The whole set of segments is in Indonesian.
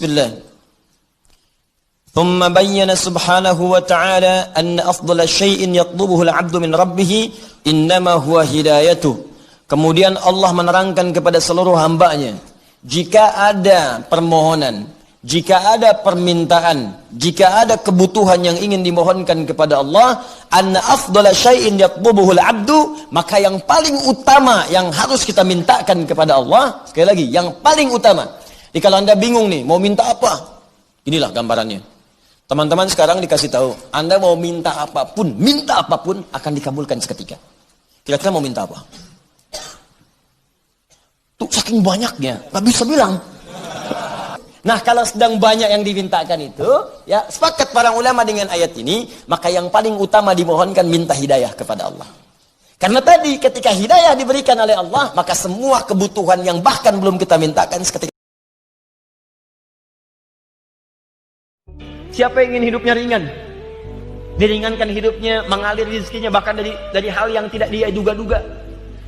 Bismillah. ثم بين سبحانه وتعالى أن أفضل شيء يطلبه العبد من ربه إنما هو هدايته. Kemudian Allah menerangkan kepada seluruh hambanya, jika ada permohonan, jika ada permintaan, jika ada kebutuhan yang ingin dimohonkan kepada Allah, anna afdala syai'in yatlubuhul abdu, maka yang paling utama yang harus kita mintakan kepada Allah, sekali lagi, yang paling utama. Jadi kalau Anda bingung nih, mau minta apa? Inilah gambarannya. Teman-teman sekarang dikasih tahu, Anda mau minta apapun akan dikabulkan seketika. Kira-kira mau minta apa? Tuh saking banyaknya, nggak bisa bilang. Nah, kalau sedang banyak yang dimintakan itu, ya sepakat para ulama dengan ayat ini, maka yang paling utama dimohonkan minta hidayah kepada Allah. Karena tadi ketika hidayah diberikan oleh Allah, maka semua kebutuhan yang bahkan belum kita mintakan seketika. Siapa yang ingin hidupnya ringan? Diringankan hidupnya, mengalir rezekinya bahkan dari hal yang tidak dia duga-duga.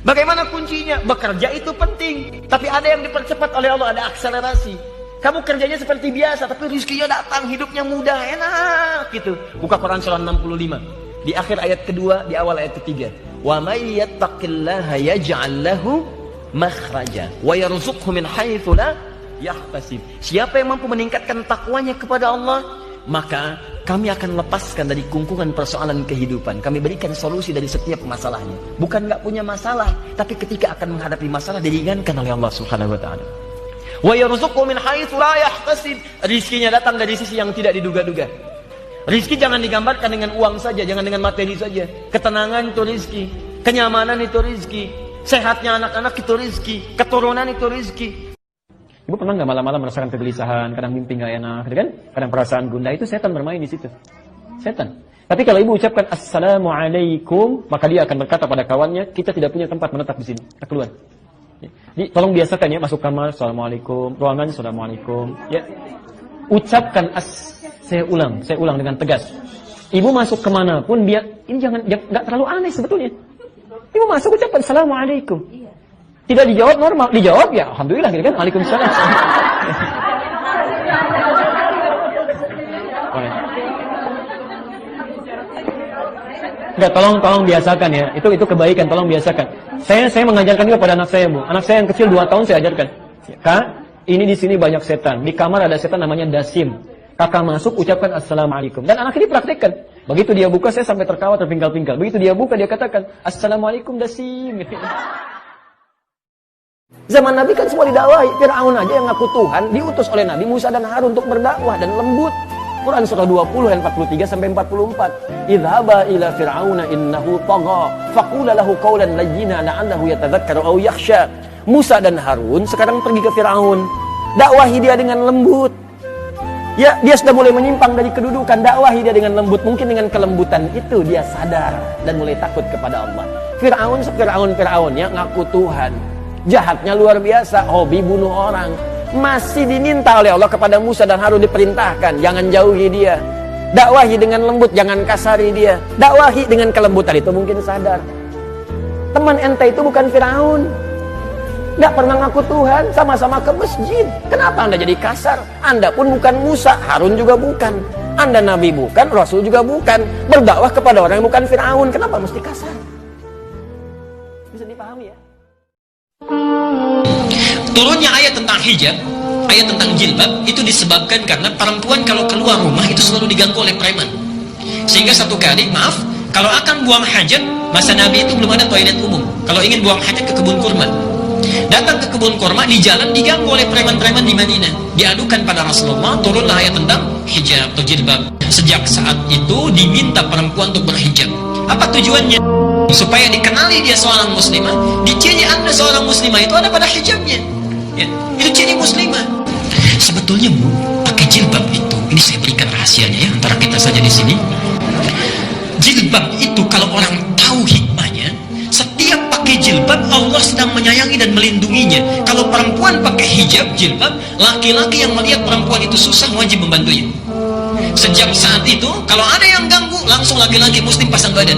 Bagaimana kuncinya? Bekerja itu penting, tapi ada yang dipercepat oleh Allah, ada akselerasi. Kamu kerjanya seperti biasa, tapi rezekinya datang, hidupnya mudah, enak gitu. Buka Quran surah 65. Di akhir ayat kedua, di awal ayat ketiga. Wa may yattaqillaha yaj'al lahu makhraja wa yarzuqhu min haitsu la yahtasib. Siapa yang mampu meningkatkan takwanya kepada Allah, maka kami akan lepaskan dari kungkungan persoalan kehidupan. Kami berikan solusi dari setiap masalahnya. Bukan nggak punya masalah, tapi ketika akan menghadapi masalah diringankan oleh Allah Subhanahu wa taala. Wa yarzuqhu min haitsu la yahtasib. Rizkinya datang dari sisi yang tidak diduga-duga. Rizki jangan digambarkan dengan uang saja, jangan dengan materi saja. Ketenangan itu rizki, kenyamanan itu rizki, sehatnya anak-anak itu rizki, keturunan itu rizki. Ibu pernah nggak malam-malam merasakan kegelisahan, kadang mimpi nggak enak, gitu kan? Kadang perasaan gundah, itu setan bermain di situ. Setan. Tapi kalau ibu ucapkan Assalamualaikum, maka dia akan berkata pada kawannya, kita tidak punya tempat menetap di sini, kita keluar. Jadi tolong biasakan ya, masuk kamar, Assalamualaikum, ruangan, Assalamualaikum. Ya, ucapkan saya ulang dengan tegas. Ibu masuk kemana pun, ini nggak terlalu aneh sebetulnya. Ibu masuk ucapkan Assalamualaikum. Tidak dijawab normal, dijawab ya alhamdulillah gitu kan, waalaikumsalam. Enggak, tolong biasakan ya. Itu kebaikan, tolong biasakan. Saya mengajarkan juga pada anak saya, Bu. Anak saya yang kecil 2 tahun saya ajarkan. Kak, ini di sini banyak setan. Di kamar ada setan namanya Dasim. Kakak masuk ucapkan Assalamualaikum. Dan anak ini praktekkan. Begitu dia buka, saya sampai tertawa terpinggal-pinggal. Begitu dia buka, dia katakan Assalamualaikum Dasim. Zaman Nabi kan semua didakwahi. Fir'aun aja yang ngaku Tuhan diutus oleh Nabi Musa dan Harun untuk berdakwah dan lembut. Quran surah 20 ayat 43 sampai 44. Idhaba ila fir'auna innahu tagha faqula lahu qawlan layyina la'allahu yatadhakkaru aw yakhsha. Musa dan Harun sekarang pergi ke Fir'aun. Dakwahi dia dengan lembut. Ya, dia sudah mulai menyimpang dari kedudukan. Dakwahi dia dengan lembut. Mungkin dengan kelembutan itu dia sadar dan mulai takut kepada Allah. Fir'aun ya ngaku Tuhan. Jahatnya luar biasa, hobi bunuh orang. Masih diminta oleh Allah kepada Musa dan Harun diperintahkan, jangan jauhi dia. Dakwahi dengan lembut, jangan kasari dia. Dakwahi dengan kelembutan, itu mungkin sadar. Teman ente itu bukan Firaun. Gak pernah ngaku Tuhan, sama-sama ke masjid. Kenapa Anda jadi kasar? Anda pun bukan Musa, Harun juga bukan. Anda Nabi bukan, Rasul juga bukan. Berdakwah kepada orang yang bukan Firaun, kenapa mesti kasar? Bisa dipahami ya? Turunnya ayat tentang hijab, ayat tentang jilbab itu disebabkan karena perempuan kalau keluar rumah itu selalu diganggu oleh preman. Sehingga satu kali, kalau akan buang hajat, masa Nabi itu belum ada toilet umum. Kalau ingin buang hajat ke kebun kurma, datang ke kebun kurma, di jalan diganggu oleh preman-preman di Madinah. Diadukan pada Rasulullah, turunlah ayat tentang hijab atau jilbab. Sejak saat itu diminta perempuan untuk berhijab. Apa tujuannya? Supaya dikenali dia seorang muslimah. Di ciri Anda seorang muslimah itu ada pada hijabnya. Ya, itu ciri muslimah. Sebetulnya Bu, pakai jilbab itu, ini saya berikan rahasianya ya, antara kita saja di sini. Jilbab itu kalau orang tahu hikmahnya, setiap pakai jilbab Allah sedang menyayangi dan melindunginya. Kalau perempuan pakai hijab jilbab, laki-laki yang melihat perempuan itu susah wajib membantunya. Sejak saat itu, kalau ada yang ganggu, langsung laki-laki muslim pasang badan.